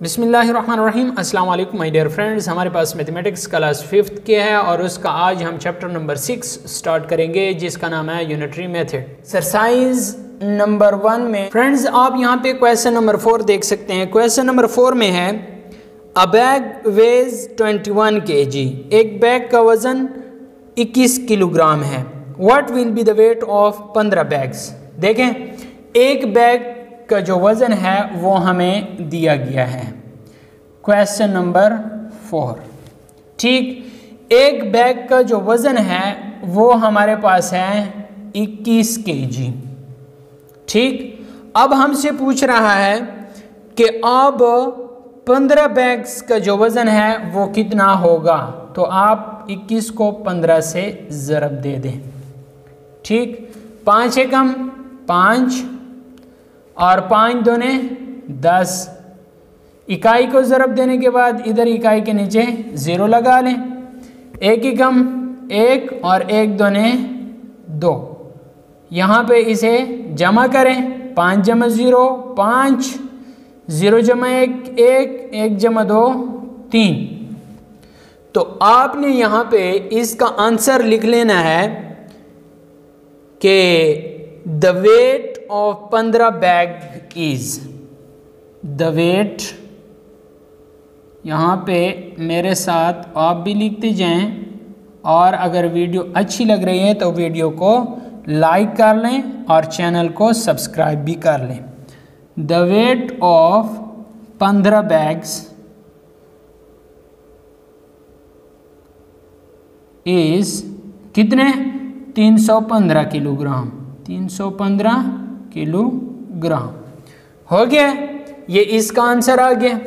बिस्मिल्लाहिर्रहमानिर्रहीम। अस्सलाम वालेकुम माय डियर फ्रेंड्स। हमारे पास मैथमेटिक्स क्लास 5th के है और उसका आज हम चैप्टर नंबर 6 स्टार्ट करेंगे जिसका नाम है यूनिटरी मेथड। एक्सरसाइज नंबर 1 में फ्रेंड्स आप यहाँ पे क्वेश्चन नंबर 4 देख सकते हैं। क्वेश्चन नंबर 4 में है अ बैग वेज 21 kg, एक बैग का वजन 21 किलोग्राम है। What will be the weight of 15 bags. देखें एक बैग का जो वज़न है वो हमें दिया गया है। क्वेश्चन नंबर 4, ठीक, एक बैग का जो वज़न है वो हमारे पास है 21 kg। ठीक, अब हमसे पूछ रहा है कि अब 15 बैग्स का जो वज़न है वो कितना होगा। तो आप 21 को 15 से ज़रब दे दें। ठीक, 5 एकम 5 और 5 दूने 10। इकाई को ज़रब देने के बाद इधर इकाई के नीचे 0 लगा लें। 1 एकम 1 और 1 दूने 2। यहाँ पे इसे जमा करें। 5 जमा 0 5, 0 जमा 1 1, 1 जमा 2 3। तो आपने यहाँ पे इसका आंसर लिख लेना है कि the weight of 15 bag is, the weight, यहाँ पे मेरे साथ आप भी लिखते जाएं और अगर वीडियो अच्छी लग रही है तो वीडियो को लाइक कर लें और चैनल को सब्सक्राइब भी कर लें। The weight of 15 bags is कितने, 315 किलोग्राम। 315 किलोग्राम हो गया, ये इसका आंसर आ गया।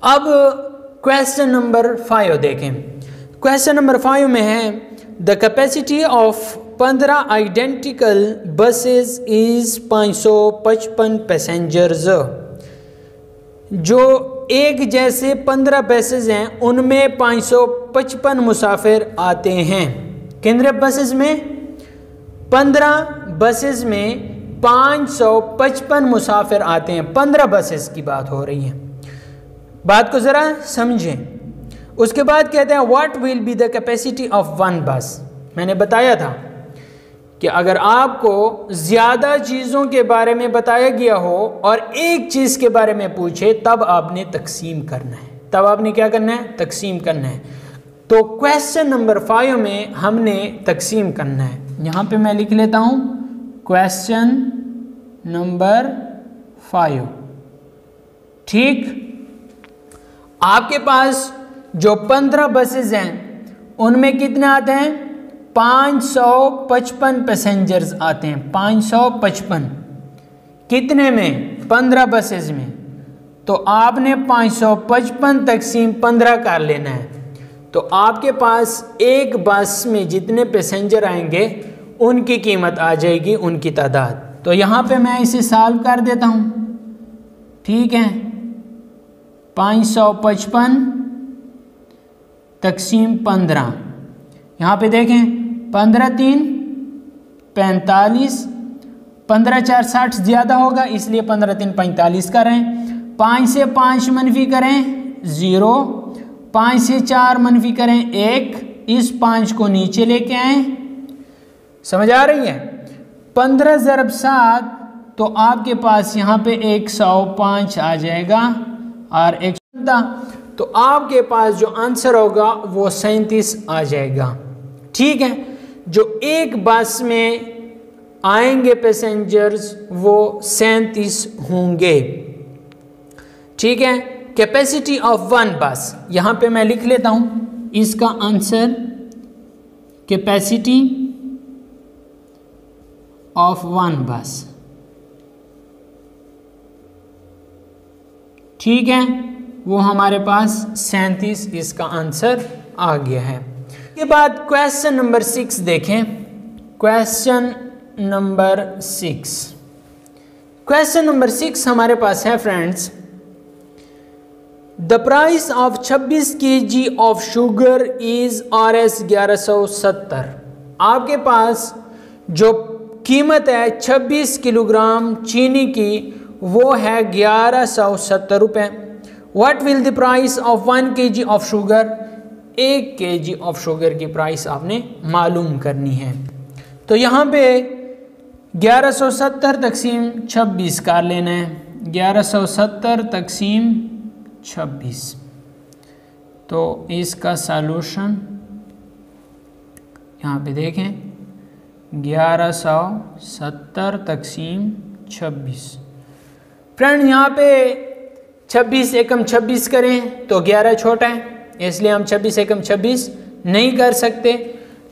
अब क्वेश्चन नंबर 5 देखें। क्वेश्चन नंबर 5 में है the capacity of 15 identical buses is 555 passengers. जो एक जैसे 15 बसेस हैं उनमें 555 मुसाफिर आते हैं। कितने बसेस में, 15 बसेस में 555 मुसाफिर आते हैं। 15 बसेस की बात हो रही है, बात को ज़रा समझें। उसके बाद कहते हैं what will be the capacity of 1 बस। मैंने बताया था कि अगर आपको ज़्यादा चीज़ों के बारे में बताया गया हो और एक चीज़ के बारे में पूछे तब आपने तकसीम करना है। तब आपने क्या करना है, तकसीम करना है। तो क्वेश्चन नंबर 5 में हमने तकसीम करना है। यहाँ पे मैं लिख लेता हूँ क्वेश्चन नंबर 5। ठीक, आपके पास जो 15 बसेस हैं उनमें कितने आते हैं, 555 पैसेंजर्स आते हैं। 555 कितने में, 15 बसेस में। तो आपने 555 तकसीम 15 कर लेना है। तो आपके पास एक बस में जितने पैसेंजर आएंगे उनकी कीमत आ जाएगी, उनकी तादाद। तो यहाँ पे मैं इसे सॉल्व कर देता हूँ। ठीक है, 555 तकसीम 15। यहाँ पे देखें 15 3 45, 15 4 60 ज़्यादा होगा इसलिए 15 3 45 करें। 5 से 5 मनफी करें 0, 5 से 4 मनफी करें 1, इस 5 को नीचे लेके आए। समझ आ रही है। 15 ज़रब 7 तो आपके पास यहाँ पे 105 आ जाएगा और 114, तो आपके पास जो आंसर होगा वो 37 आ जाएगा। ठीक है, जो एक बस में आएंगे पैसेंजर्स वो 37 होंगे। ठीक है, कैपेसिटी ऑफ 1 बस, यहाँ पे मैं लिख लेता हूँ इसका आंसर, कैपेसिटी ऑफ 1 बस। ठीक है, वो हमारे पास 37 इसका आंसर आ गया है। इसके बाद क्वेश्चन नंबर 6 देखें। क्वेश्चन नंबर 6, क्वेश्चन नंबर 6 हमारे पास है friends the price of 26 kg of sugar is Rs 1170। आपके पास जो कीमत है 26 किलोग्राम चीनी की वो है 1170 रुपये। What will the price of 1 kg of sugar, 1 kg of sugar की प्राइस आपने मालूम करनी है। तो यहाँ पे 1170 तकसीम 26 कर लेना है, 1170 तकसीम 26। तो इसका सॉल्यूशन यहाँ पे देखें 1170 तकसीम 26। फ्रेंड यहाँ पे 26 एकम 26 करें तो 11 छोटा है, इसलिए हम 26 एकम 26 नहीं कर सकते।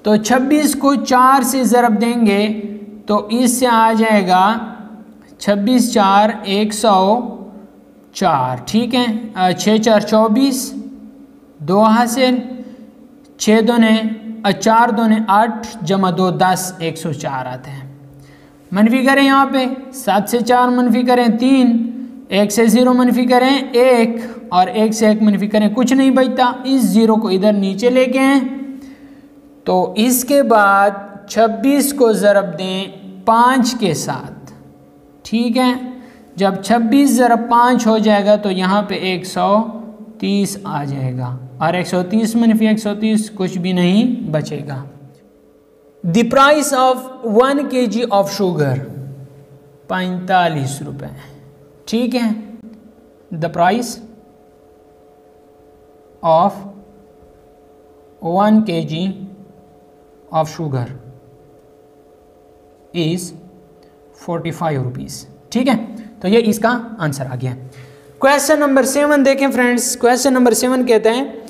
तो 26 को 4 से ज़रब देंगे तो इससे आ जाएगा 26 4 104, ठीक है। 6 4 24, 2 हासिल, 6 दूने 4 दूने 8 जमा 2 10, 104 आते हैं। मनफी करें यहाँ पे 7 से 4 मनफी करें 3, 1 से 0 मनफी करें 1 और 1 से 1 मनफी करें कुछ नहीं बचता। इस 0 को इधर नीचे लेके आए तो इसके बाद 26 को ज़रब दें 5 के साथ, ठीक है। जब 26 ज़रब 5 हो जाएगा तो यहाँ पे 130 आ जाएगा और 130 मनफी 130 कुछ भी नहीं बचेगा। The price of 1 kg of sugar 45 रुपये, ठीक है। The price of 1 kg of sugar is 45 rupees, ठीक है। तो ये इसका आंसर आ गया। क्वेश्चन नंबर 7 देखें फ्रेंड्स। क्वेश्चन नंबर 7 कहते हैं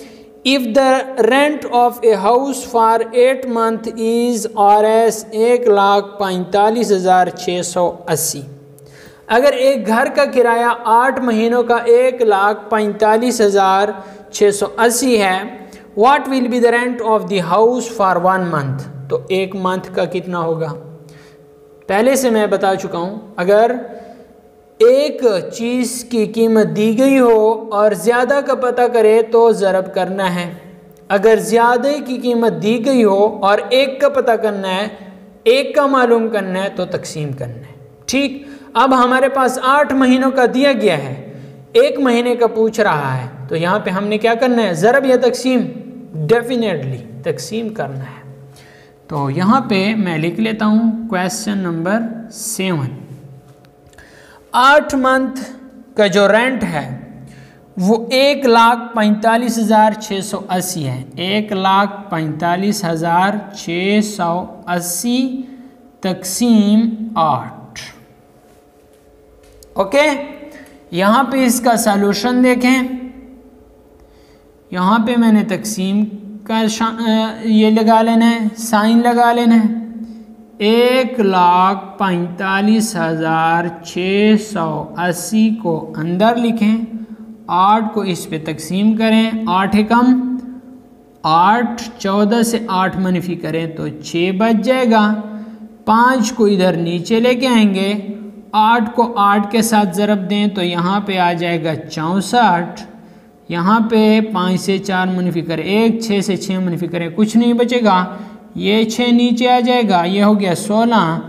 if the rent of a house for 8 month is Rs 1,45,680। अगर एक घर का किराया 8 महीनों का 1,45,680 है, what will be the rent of the house for 1 month. तो 1 मंथ का कितना होगा। पहले से मैं बता चुका हूँ, अगर एक चीज़ की कीमत दी गई हो और ज़्यादा का पता करे तो ज़रब करना है, अगर ज़्यादा की कीमत दी गई हो और एक का पता करना है, एक का मालूम करना है तो तकसीम करना है, ठीक। अब हमारे पास 8 महीनों का दिया गया है, 1 महीने का पूछ रहा है, तो यहाँ पे हमने क्या करना है, ज़रब या तकसीम, डेफिनेटली तकसीम करना है। तो यहाँ पे मैं लिख लेता हूँ क्वेश्चन नंबर 7। 8 मंथ का जो रेंट है वो 1,45,680 है, 1,45,680 तकसीम 8, ओके। यहाँ पे इसका सॉल्यूशन देखें, यहाँ पे मैंने तकसीम का ये लगा लेना है, साइन लगा लेना है। 1,45,680 को अंदर लिखें, 8 को इस पे तकसीम करें, 8 एकम 8, 14 से 8 मनफी करें तो 6 बच जाएगा। 5 को इधर नीचे लेके आएंगे, 8 को 8 के साथ ज़रब दें तो यहाँ पे आ जाएगा 64। यहाँ पे 5 से 4 मनफी करें 1, 6 से 6 मनफी करें कुछ नहीं बचेगा, ये 6 नीचे आ जाएगा, ये हो गया 16,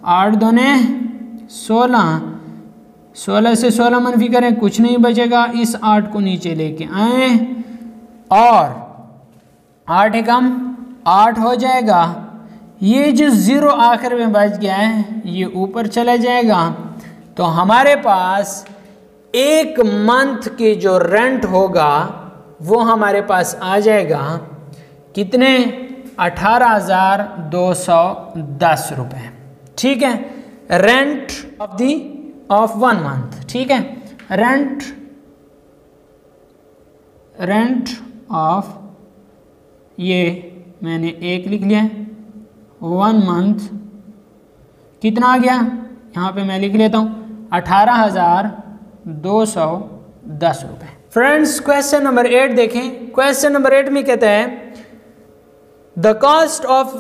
8 दूने 16, 16 से 16 मनफी करें कुछ नहीं बचेगा, इस 8 को नीचे लेके आए और 8 एकम 8 हो जाएगा। ये जो 0 आखिर में बच गया है ये ऊपर चला जाएगा। तो हमारे पास 1 मंथ की जो रेंट होगा वो हमारे पास आ जाएगा कितने, 18,210 रुपये, ठीक है। रेंट ऑफ 1 मंथ, ठीक है। रेंट ऑफ, ये मैंने 1 लिख लिया है, 1 मंथ कितना आ गया, यहाँ पे मैं लिख लेता हूँ 18,210 रुपये। फ्रेंड्स क्वेश्चन नंबर 8 देखें। क्वेश्चन नंबर 8 में कहता है the cost of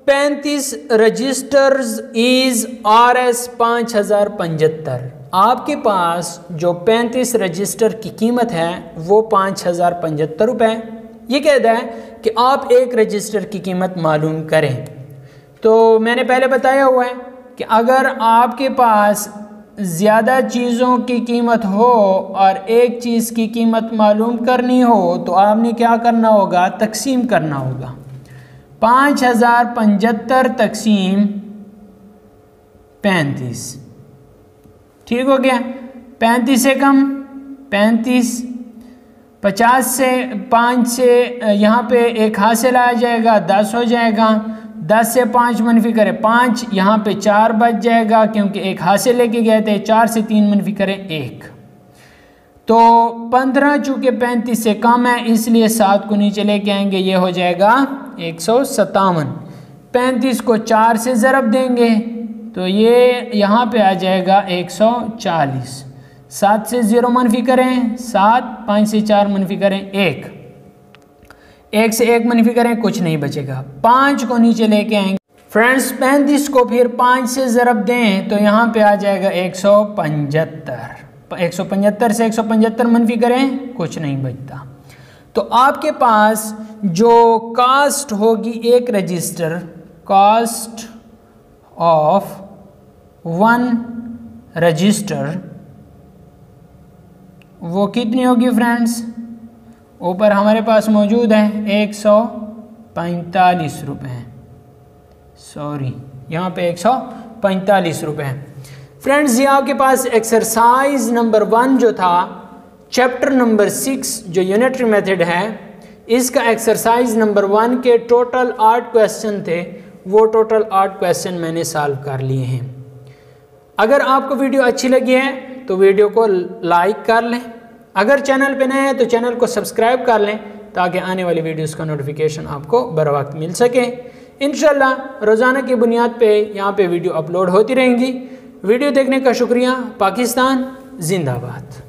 35 registers is Rs 5,075। आपके पास जो 35 रजिस्टर की कीमत है वो 5,075 रुपये। ये कहता है कि आप एक रजिस्टर की कीमत मालूम करें। तो मैंने पहले बताया हुआ है कि अगर आपके पास ज़्यादा चीज़ों की कीमत हो और एक चीज़ की कीमत मालूम करनी हो तो आपने क्या करना होगा, तकसीम करना होगा। 5075 तकसीम 35, ठीक हो गया। 35 से कम 35, 50 से 5 से यहाँ पे एक हासिल आ जाएगा, 10 हो जाएगा। 10 से 5 मनफी करें 5, यहाँ पे 4 बच जाएगा क्योंकि एक हासिल लेके गए थे। 4 से 3 मनफी करें 1, तो 15 चूँकि 35 से कम है इसलिए 7 को नीचे लेके आएंगे, ये हो जाएगा 157। 35 को 4 से ज़रब देंगे तो ये यहाँ पे आ जाएगा 140। 7 से 0 मनफी करें 7, 5 से 4 मनफी करें 1, 1 से 1 मनफी करें कुछ नहीं बचेगा। 5 को नीचे लेके आएंगे फ्रेंड्स। 35 को फिर 5 से ज़रब दें तो यहाँ पे आ जाएगा 175। 175 से 175 मनफी करें कुछ नहीं बचता। तो आपके पास जो कास्ट होगी एक रजिस्टर, कास्ट ऑफ 1 रजिस्टर, वो कितनी होगी फ्रेंड्स? ऊपर हमारे पास मौजूद है 145 रुपये, सॉरी यहाँ पे 145 रुपये हैं फ्रेंड्स। ये आपके पास एक्सरसाइज नंबर 1 जो था चैप्टर नंबर 6 जो यूनिटरी मेथड है, इसका एक्सरसाइज नंबर 1 के टोटल 8 क्वेश्चन थे, वो टोटल 8 क्वेश्चन मैंने सॉल्व कर लिए हैं। अगर आपको वीडियो अच्छी लगी है तो वीडियो को लाइक कर लें, अगर चैनल पे नए हैं तो चैनल को सब्सक्राइब कर लें ताकि आने वाली वीडियोस का नोटिफिकेशन आपको बर वक्त मिल सके। इंशाल्लाह रोज़ाना की बुनियाद पे यहाँ पे वीडियो अपलोड होती रहेंगी। वीडियो देखने का शुक्रिया। पाकिस्तान जिंदाबाद।